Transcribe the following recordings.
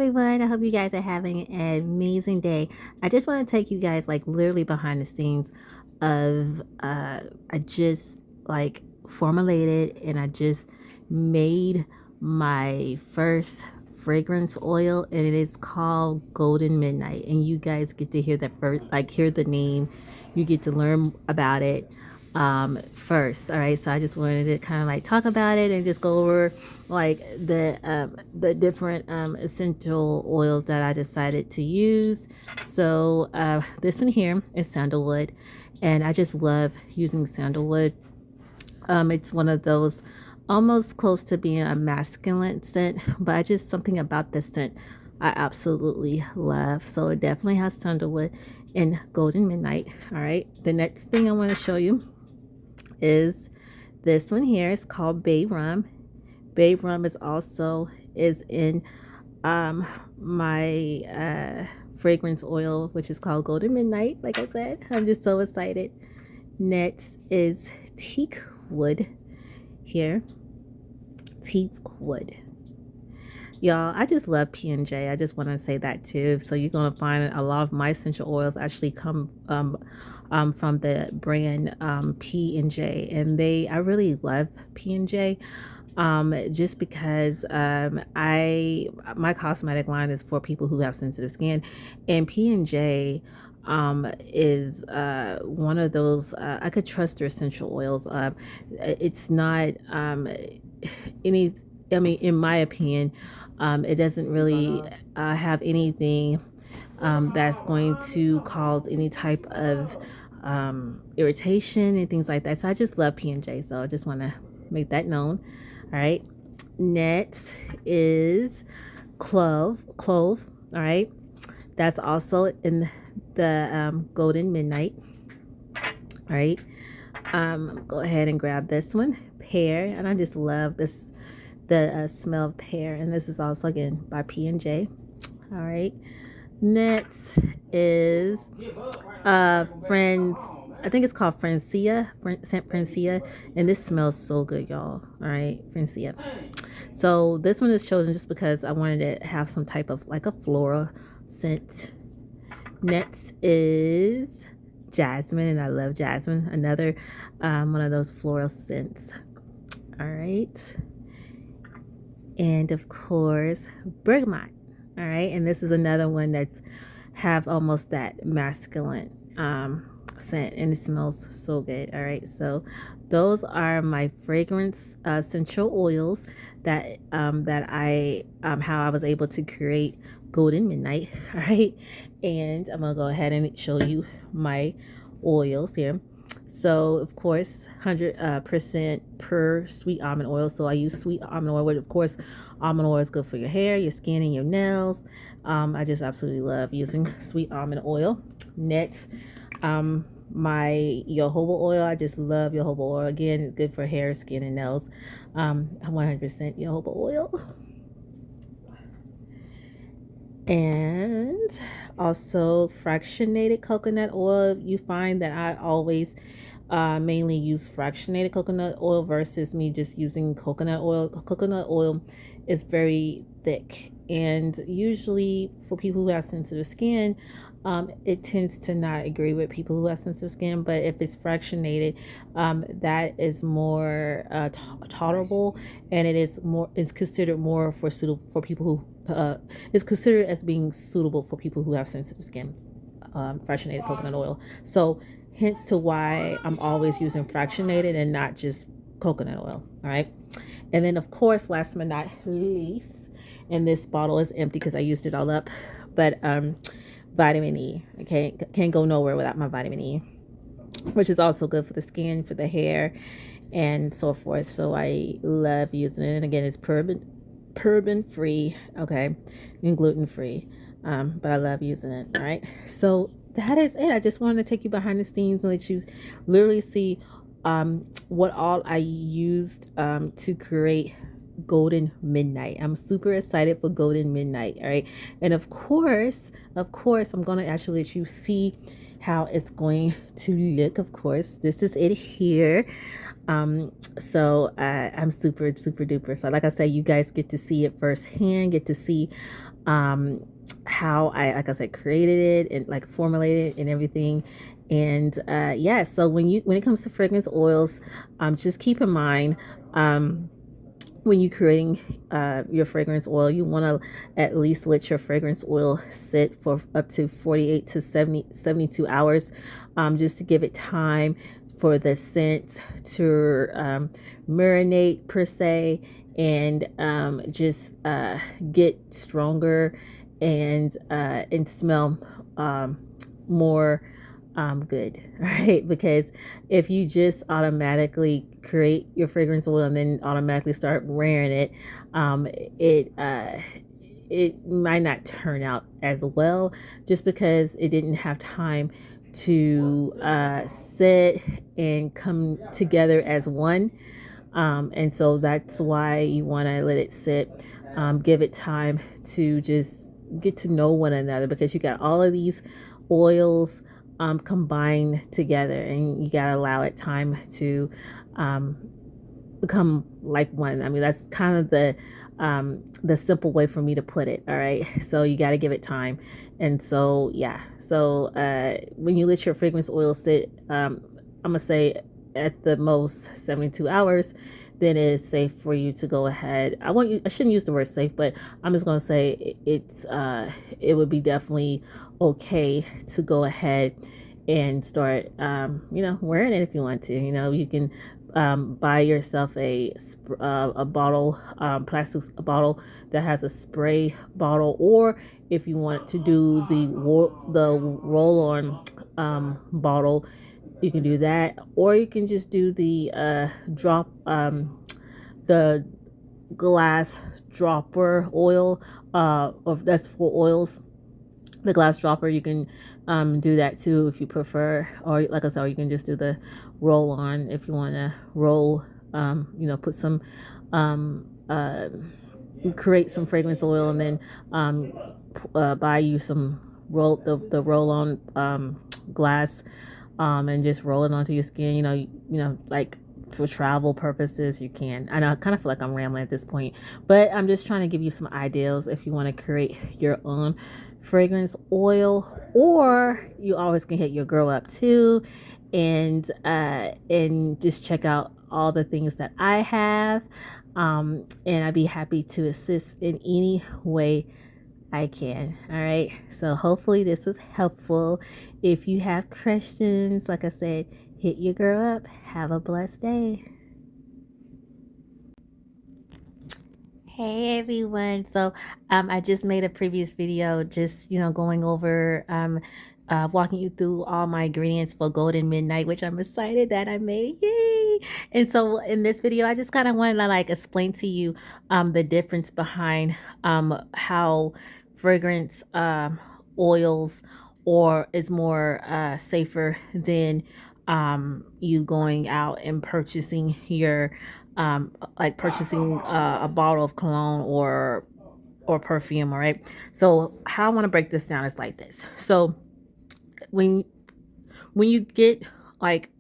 everyone. I hope you guys are having an amazing day. I just want to take you guys like literally behind the scenes of I just like formulated and I just made my first fragrance oil, and it is called Golden Midnight, and you guys get to hear that first, like hear the name. You get to learn about it first. All right, so I just wanted to kind of like talk about it and just go over like the different essential oils that I decided to use. So this one here is sandalwood, and I just love using sandalwood. It's one of those almost close to being a masculine scent, but I just something about this scent I absolutely love. So it definitely has sandalwood and golden midnight. All right, the next thing I want to show you is this one here. It's called Bay Rum. Bay Rum is in my fragrance oil, which is called Golden Midnight. Like I said, I'm just so excited. Next is teak wood here. Teak wood. Y'all, I just love P&J. I just want to say that too. So you're going to find a lot of my essential oils actually come from the brand P&J, and I really love P&J just because my cosmetic line is for people who have sensitive skin, and P&J is one of those I could trust their essential oils. It's not any, I mean, in my opinion, it doesn't really have anything that's going to cause any type of irritation and things like that. So I just love P&J. So I just want to make that known. All right. Next is clove. All right. That's also in the Golden Midnight. All right. Go ahead and grab this one, pear, and I just love this, the smell of pear, and this is also again by P&J. All right. Next is friends. I think it's called Francia, and this smells so good, y'all. All right, Francia. So this one is chosen just because I wanted to have some type of like a floral scent. Next is jasmine, and I love jasmine. Another one of those floral scents. All right, and of course bergamot. All right, and this is another one that's have almost that masculine scent, and it smells so good. All right, so those are my fragrance essential oils that I how I was able to create Golden Midnight. All right, and I'm gonna go ahead and show you my oils here. So of course 100% pure sweet almond oil. So I use sweet almond oil, which of course almond oil is good for your hair, your skin, and your nails. I just absolutely love using sweet almond oil. Next, my jojoba oil. I just love jojoba oil. Again, it's good for hair, skin, and nails. 100% jojoba oil. And also fractionated coconut oil. You find that I always mainly use fractionated coconut oil versus me just using coconut oil. Coconut oil is very thick, and usually for people who have sensitive skin, it tends to not agree with people who have sensitive skin. But if it's fractionated, that is more tolerable, and it's considered more for suitable for people who it's considered as being suitable for people who have sensitive skin. Fractionated coconut oil. So hence to why I'm always using fractionated and not just coconut oil. All right, and then of course last but not least, and this bottle is empty because I used it all up, but vitamin E. Okay, can't go nowhere without my vitamin E, which is also good for the skin, for the hair, and so forth. So I love using it. And again, it's paraben free, okay, and gluten free. But I love using it. All right, so that is it. I just wanted to take you behind the scenes and let you literally see what all I used to create Golden Midnight. I'm super excited for Golden Midnight. All right, and of course I'm gonna actually let you see how it's going to look. Of course, this is it here. So I'm super duper. So like I said, you guys get to see it firsthand, get to see how I, like I said, created it and like formulated it and everything. And yeah, so when it comes to fragrance oils, just keep in mind, when you're creating your fragrance oil, you want to at least let your fragrance oil sit for up to 48 to 72 hours, just to give it time for the scent to marinate per se, and just get stronger and smell more good, right? Because if you just automatically create your fragrance oil and then automatically start wearing it, it might not turn out as well, just because it didn't have time to sit and come together as one. And so that's why you want to let it sit, give it time to just get to know one another, because you got all of these oils combined together, and you got to allow it time to um, become like one. I mean, that's kind of the simple way for me to put it. All right. So you got to give it time. And so, yeah. So when you let your fragrance oil sit, I'm going to say at the most 72 hours, then it's safe for you to go ahead. I shouldn't use the word safe, but I'm just going to say it would be definitely okay to go ahead and start, wearing it if you want to. You can buy yourself a bottle, a bottle that has a spray bottle, or if you want to do the roll-on bottle, you can do that, or you can just do the drop, the glass dropper oil, or that's for oils. The glass dropper, you can do that too if you prefer, or like I said, or you can just do the roll on if you want to roll, put some create some fragrance oil, and then buy you some the roll on glass, and just roll it onto your skin. Like for travel purposes, you can. I know I kind of feel like I'm rambling at this point, but I'm just trying to give you some ideas if you want to create your own fragrance oil, or you always can hit your girl up too, and just check out all the things that I have, and I'd be happy to assist in any way I can. All right. So hopefully this was helpful. If you have questions, like I said, hit your girl up. Have a blessed day. Hey everyone. So I just made a previous video just, going over walking you through all my ingredients for Golden Midnight, which I'm excited that I made. Yay! And so in this video, I just kind of wanted to like explain to you the difference behind how fragrance oils or is more safer than you going out and purchasing your like purchasing a bottle of cologne or perfume. All right. So how I want to break this down is like this. So when you get like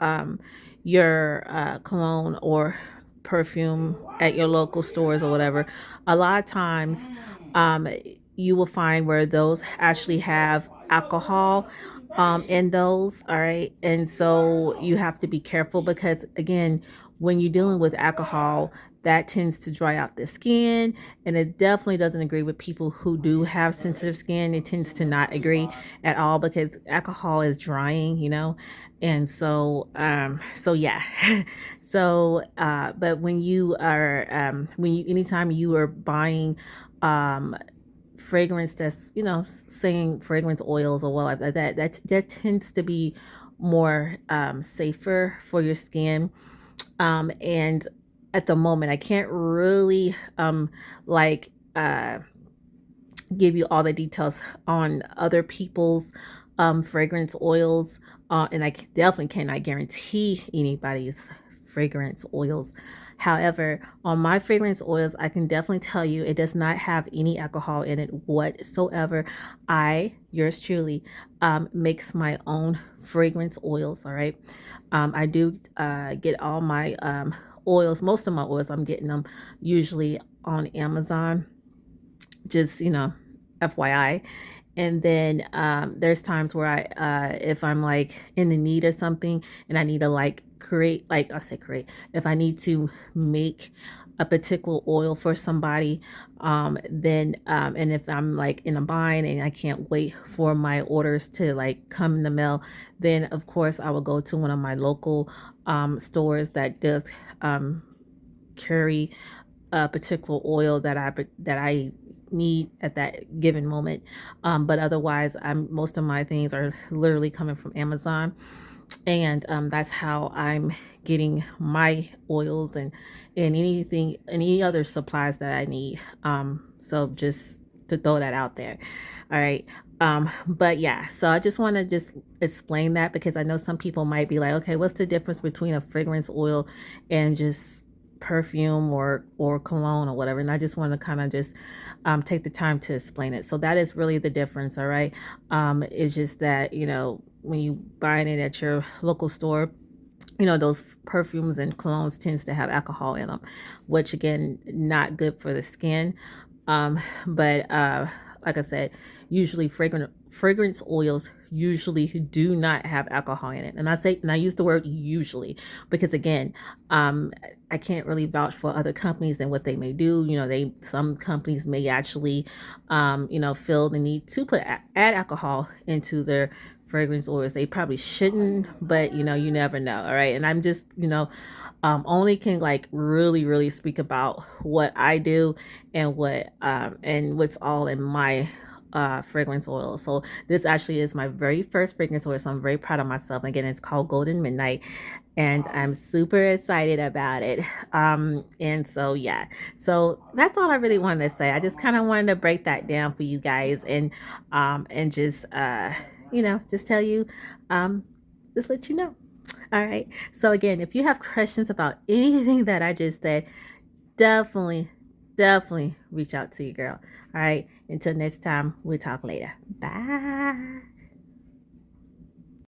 your cologne or perfume at your local stores or whatever, a lot of times um you will find where those actually have alcohol in those. All right. And so you have to be careful, because again, when you're dealing with alcohol, that tends to dry out the skin, and it definitely doesn't agree with people who do have sensitive skin. It tends to not agree at all, because alcohol is drying, and so so yeah. So but when you are anytime you are buying fragrance that's saying fragrance oils or what like that tends to be more safer for your skin. And at the moment I can't really like give you all the details on other people's fragrance oils, and I definitely cannot guarantee anybody's fragrance oils. However, on my fragrance oils, I can definitely tell you it does not have any alcohol in it whatsoever. Yours truly, makes my own fragrance oils. All right. I do get all my oils. Most of my oils, I'm getting them usually on Amazon. Just FYI. And then there's times where if I'm like in the need of something and I need to like create, like I say create, if I need to make a particular oil for somebody, then and if I'm like in a bind and I can't wait for my orders to like come in the mail, then of course I will go to one of my local stores that does carry a particular oil that I need at that given moment. But otherwise, most of my things are literally coming from Amazon, and that's how I'm getting my oils and anything, any other supplies that I need. So just to throw that out there. All right. But yeah, so I just want to just explain that because I know some people might be like, okay, what's the difference between a fragrance oil and just perfume or cologne or whatever? And I just want to kind of just take the time to explain it. So that is really the difference. All right. It's just that, you know, when you buying it at your local store, you know, those perfumes and colognes tends to have alcohol in them, which again, not good for the skin. But like I said, usually fragrance oils usually do not have alcohol in it. And I use the word usually because again, I can't really vouch for other companies and what they may do. You know, some companies may actually you know, feel the need to add alcohol into their fragrance oils. They probably shouldn't, but you know, you never know. All right. And I'm just, you know, only can like really speak about what I do and what's all in my fragrance oil. So this actually is my very first fragrance oil, so I'm very proud of myself. Again, it's called Golden Midnight, and I'm super excited about it. And so yeah, so that's all I really wanted to say. I just kind of wanted to break that down for you guys, and just you know, just tell you, just let you know. All right. So again, if you have questions about anything that I just said, definitely reach out to your girl. All right. Until next time, we'll talk later. Bye.